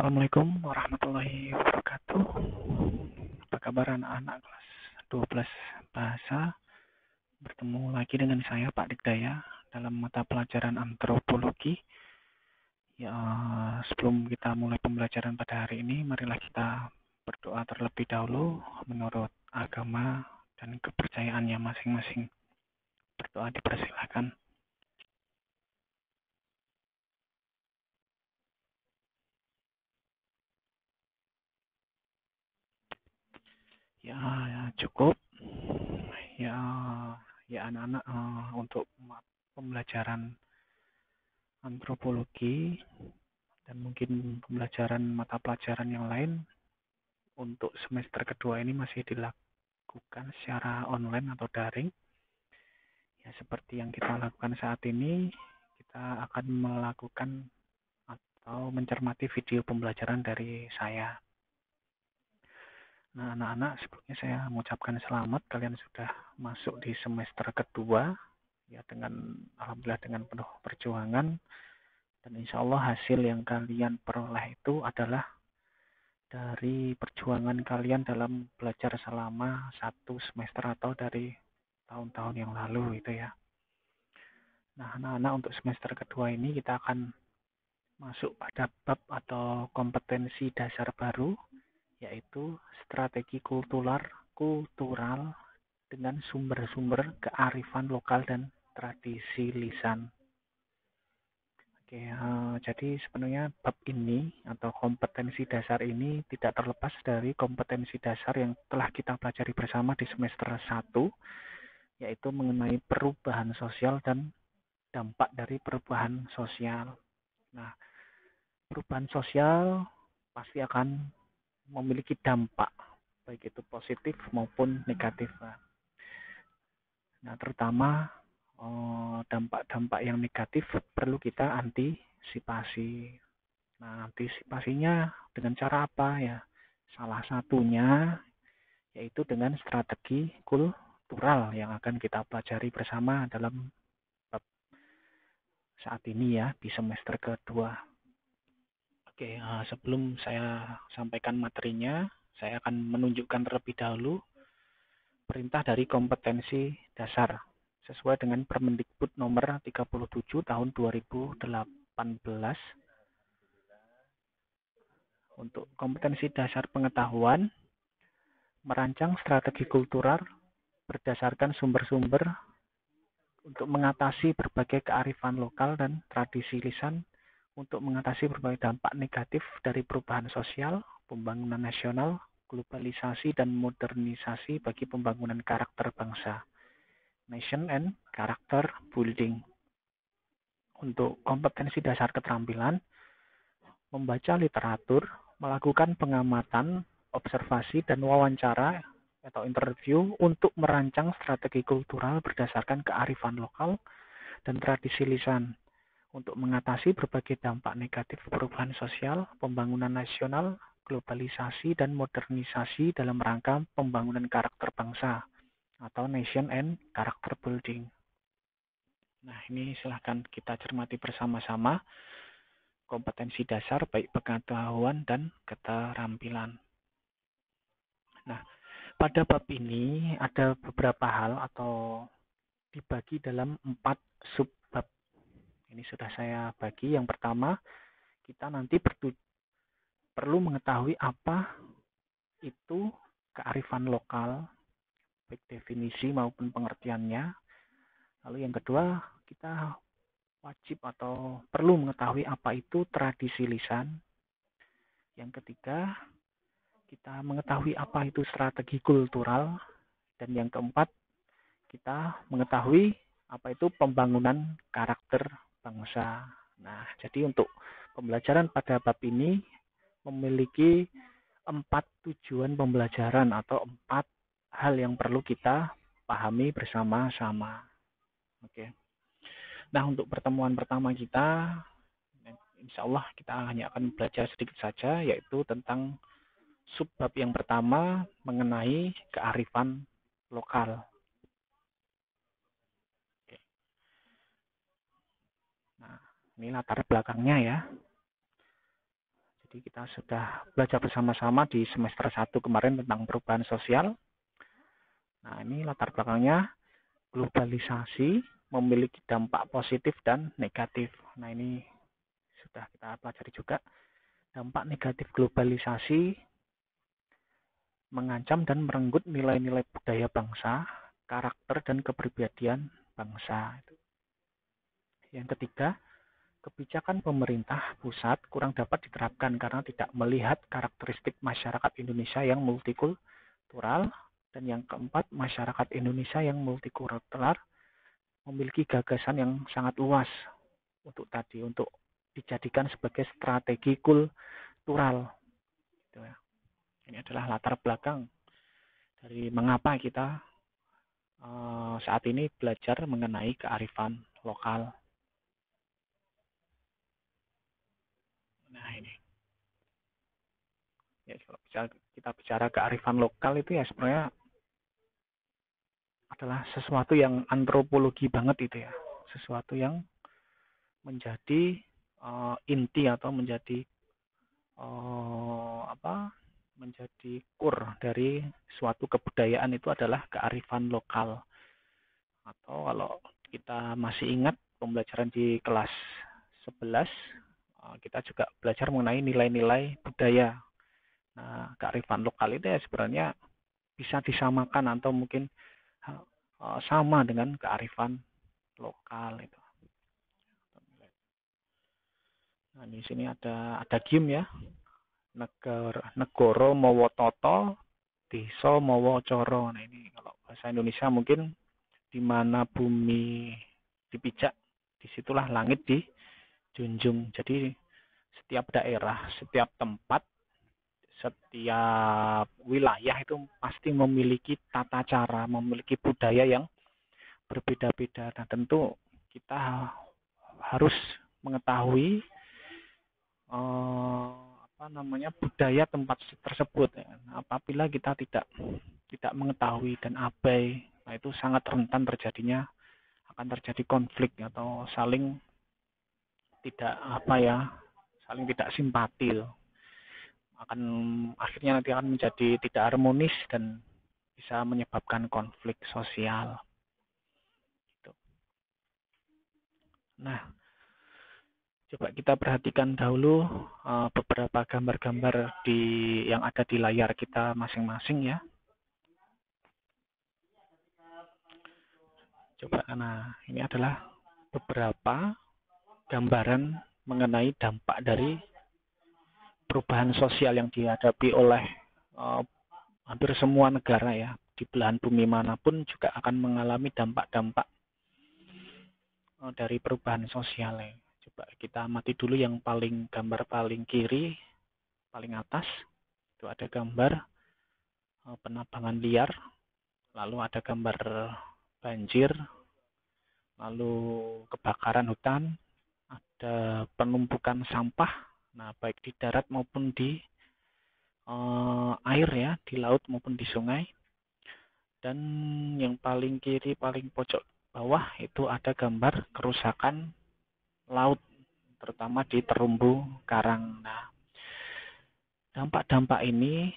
Assalamualaikum warahmatullahi wabarakatuh. Apa kabar anak-anak kelas 12 bahasa? Bertemu lagi dengan saya Pak Dikdaya dalam mata pelajaran antropologi. Ya, sebelum kita mulai pembelajaran pada hari ini, marilah kita berdoa terlebih dahulu menurut agama dan kepercayaannya masing-masing. Berdoa dipersilakan. Ya, cukup. Ya, ya anak-anak untuk pembelajaran antropologi dan mungkin pembelajaran mata pelajaran yang lain untuk semester kedua ini masih dilakukan secara online atau daring. Ya, seperti yang kita lakukan saat ini, kita akan melakukan atau mencermati video pembelajaran dari saya. Nah, anak-anak, sebelumnya saya mengucapkan selamat kalian sudah masuk di semester kedua, ya dengan alhamdulillah dengan penuh perjuangan, dan insya Allah hasil yang kalian peroleh itu adalah dari perjuangan kalian dalam belajar selama 1 semester atau dari tahun-tahun yang lalu itu ya. Nah, anak-anak, untuk semester kedua ini kita akan masuk pada bab atau kompetensi dasar baru, yaitu strategi kultural dengan sumber-sumber kearifan lokal dan tradisi lisan. Oke, jadi sebenarnya bab ini atau kompetensi dasar ini tidak terlepas dari kompetensi dasar yang telah kita pelajari bersama di semester 1, yaitu mengenai perubahan sosial dan dampak dari perubahan sosial. Nah, perubahan sosial pasti akan memiliki dampak, baik itu positif maupun negatif. Nah, terutama dampak-dampak yang negatif perlu kita antisipasi. Nah, antisipasinya dengan cara apa ya? Salah satunya yaitu dengan strategi kultural yang akan kita pelajari bersama dalam bab saat ini ya, di semester kedua. Oke, sebelum saya sampaikan materinya, saya akan menunjukkan terlebih dahulu perintah dari kompetensi dasar sesuai dengan Permendikbud nomor 37 tahun 2018. Untuk kompetensi dasar pengetahuan, merancang strategi kultural berdasarkan sumber-sumber untuk mengatasi berbagai kearifan lokal dan tradisi lisan, untuk mengatasi berbagai dampak negatif dari perubahan sosial, pembangunan nasional, globalisasi dan modernisasi bagi pembangunan karakter bangsa. Nation and Character Building. Untuk kompetensi dasar keterampilan, membaca literatur, melakukan pengamatan, observasi, dan wawancara atau interview untuk merancang strategi kultural berdasarkan kearifan lokal dan tradisi lisan untuk mengatasi berbagai dampak negatif perubahan sosial, pembangunan nasional, globalisasi, dan modernisasi dalam rangka pembangunan karakter bangsa atau Nation and Character Building. Nah, ini silahkan kita cermati bersama-sama kompetensi dasar baik pengetahuan dan keterampilan. Nah, pada bab ini ada beberapa hal atau dibagi dalam 4 subbab. Ini sudah saya bagi. Yang pertama, kita nanti perlu mengetahui apa itu kearifan lokal, baik definisi maupun pengertiannya. Lalu yang kedua, kita wajib atau perlu mengetahui apa itu tradisi lisan. Yang ketiga, kita mengetahui apa itu strategi kultural. Dan yang keempat, kita mengetahui apa itu pembangunan karakter bangsa. Nah, jadi untuk pembelajaran pada bab ini memiliki 4 tujuan pembelajaran atau 4 hal yang perlu kita pahami bersama-sama. Oke. Nah, untuk pertemuan pertama kita, insya Allah kita hanya akan belajar sedikit saja, yaitu tentang subbab yang pertama mengenai kearifan lokal. Oke. Nah, ini latar belakangnya ya. Jadi kita sudah belajar bersama-sama di semester 1 kemarin tentang perubahan sosial. Nah, ini latar belakangnya globalisasi memiliki dampak positif dan negatif. Nah, ini sudah kita pelajari juga. Dampak negatif globalisasi mengancam dan merenggut nilai-nilai budaya bangsa, karakter dan kepribadian bangsa. Yang ketiga, kebijakan pemerintah pusat kurang dapat diterapkan karena tidak melihat karakteristik masyarakat Indonesia yang multikultural. Dan yang keempat, masyarakat Indonesia yang multikultural memiliki gagasan yang sangat luas untuk dijadikan sebagai strategi kultural. Ini adalah latar belakang dari mengapa kita saat ini belajar mengenai kearifan lokal. Nah, ini. Ya, kalau kita bicara kearifan lokal itu ya sebenarnya adalah sesuatu yang antropologi banget itu ya. Sesuatu yang menjadi inti atau menjadi menjadi core dari suatu kebudayaan itu adalah kearifan lokal. Atau kalau kita masih ingat pembelajaran di kelas 11, kita juga belajar mengenai nilai-nilai budaya. Nah, kearifan lokal itu ya sebenarnya bisa disamakan atau mungkin sama dengan kearifan lokal itu. Nah, di sini ada game ya. Negoro mawa toto, desa mawa coro. Nah, ini kalau bahasa Indonesia mungkin di mana bumi dipijak, disitulah langit dijunjung. Jadi setiap daerah, setiap tempat, setiap wilayah itu pasti memiliki tata cara, memiliki budaya yang berbeda-beda. Nah, tentu kita harus mengetahui budaya tempat tersebut. Apabila kita tidak mengetahui dan abai, nah itu sangat rentan akan terjadi konflik atau saling tidak simpati. Akhirnya nanti akan menjadi tidak harmonis dan bisa menyebabkan konflik sosial. Nah, coba kita perhatikan dahulu beberapa gambar-gambar yang ada di layar kita masing-masing ya. Coba, nah ini adalah beberapa gambaran mengenai dampak dari perubahan sosial yang dihadapi oleh hampir semua negara ya. Di belahan bumi manapun juga akan mengalami dampak-dampak dari perubahan sosial. Coba kita amati dulu yang gambar paling kiri, paling atas. Itu ada gambar penambangan liar, lalu ada gambar banjir, lalu kebakaran hutan, ada penumpukan sampah, nah baik di darat maupun di air ya, di laut maupun di sungai. Dan yang paling kiri, paling pojok bawah itu ada gambar kerusakan laut, terutama di terumbu karang. Nah, dampak-dampak ini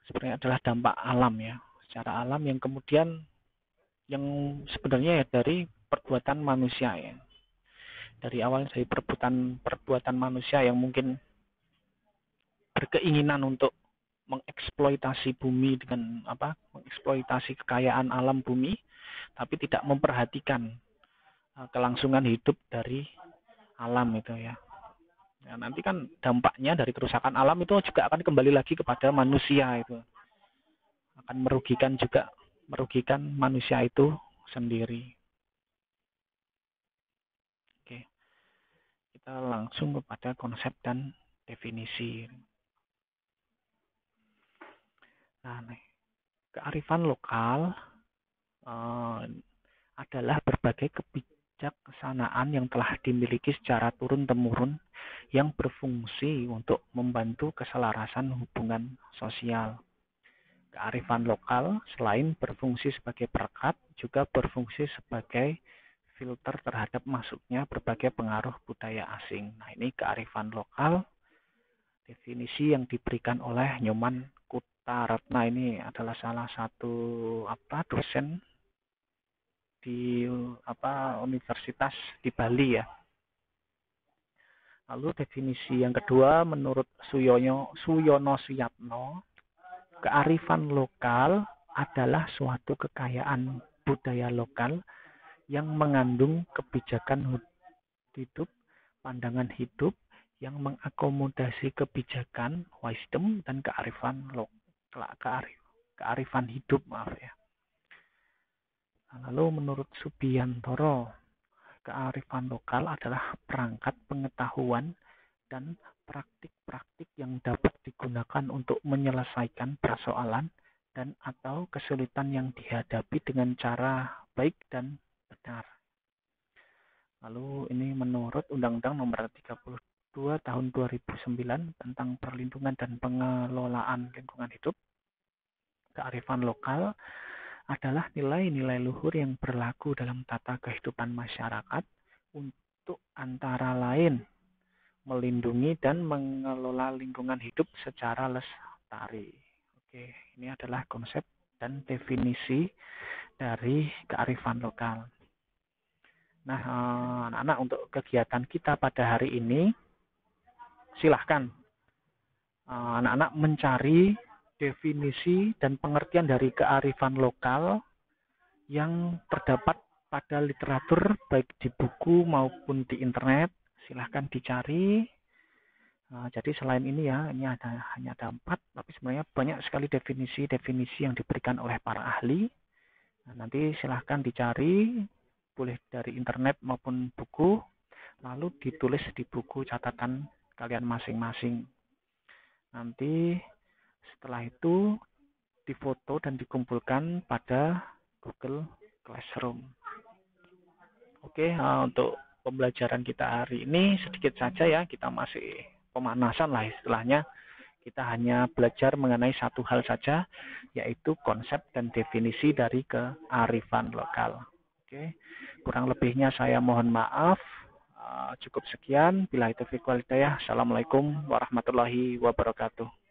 sebenarnya adalah dampak alam ya, secara alam yang kemudian yang sebenarnya ya dari perbuatan manusia ya. Dari awal dari perbuatan manusia yang mungkin berkeinginan untuk mengeksploitasi bumi dengan mengeksploitasi kekayaan alam bumi, tapi tidak memperhatikan kelangsungan hidup dari alam itu ya. Nah, nanti kan dampaknya dari kerusakan alam itu juga akan kembali lagi kepada manusia itu. Akan merugikan manusia itu sendiri. Oke. Kita langsung kepada konsep dan definisi. Nah, kearifan lokal adalah berbagai kebijaksanaan yang telah dimiliki secara turun-temurun yang berfungsi untuk membantu keselarasan hubungan sosial. Kearifan lokal selain berfungsi sebagai perekat, juga berfungsi sebagai filter terhadap masuknya berbagai pengaruh budaya asing. Nah, ini kearifan lokal Definisi yang diberikan oleh Nyoman Kutaratna ini adalah salah satu dosen di universitas di Bali ya. Lalu definisi yang kedua menurut Suyono Suyatno, kearifan lokal adalah suatu kekayaan budaya lokal yang mengandung kebijakan hidup, pandangan hidup yang mengakomodasi kebijakan, wisdom, dan kearifan hidup, Lalu menurut Subiantoro, kearifan lokal adalah perangkat pengetahuan dan praktik-praktik yang dapat digunakan untuk menyelesaikan persoalan dan atau kesulitan yang dihadapi dengan cara baik dan benar. Lalu ini menurut Undang-Undang Nomor 32 Tahun 2009 tentang Perlindungan dan Pengelolaan Lingkungan Hidup, kearifan lokal adalah nilai-nilai luhur yang berlaku dalam tata kehidupan masyarakat untuk antara lain melindungi dan mengelola lingkungan hidup secara lestari. Oke, ini adalah konsep dan definisi dari kearifan lokal. Nah, anak-anak, untuk kegiatan kita pada hari ini, silahkan anak-anak mencari definisi dan pengertian dari kearifan lokal yang terdapat pada literatur, baik di buku maupun di internet. Silahkan dicari. Jadi selain ini ya, ini hanya ada 4, tapi sebenarnya banyak sekali definisi-definisi yang diberikan oleh para ahli. Nanti silahkan dicari, boleh dari internet maupun buku, lalu ditulis di buku catatan kalian masing-masing. Nanti setelah itu difoto dan dikumpulkan pada Google Classroom. Oke, untuk pembelajaran kita hari ini sedikit saja ya, kita masih pemanasan lah istilahnya. Kita hanya belajar mengenai satu hal saja, yaitu konsep dan definisi dari kearifan lokal. Oke, kurang lebihnya saya mohon maaf. Cukup sekian. Billahi taufiq wal hidayah. Assalamualaikum warahmatullahi wabarakatuh.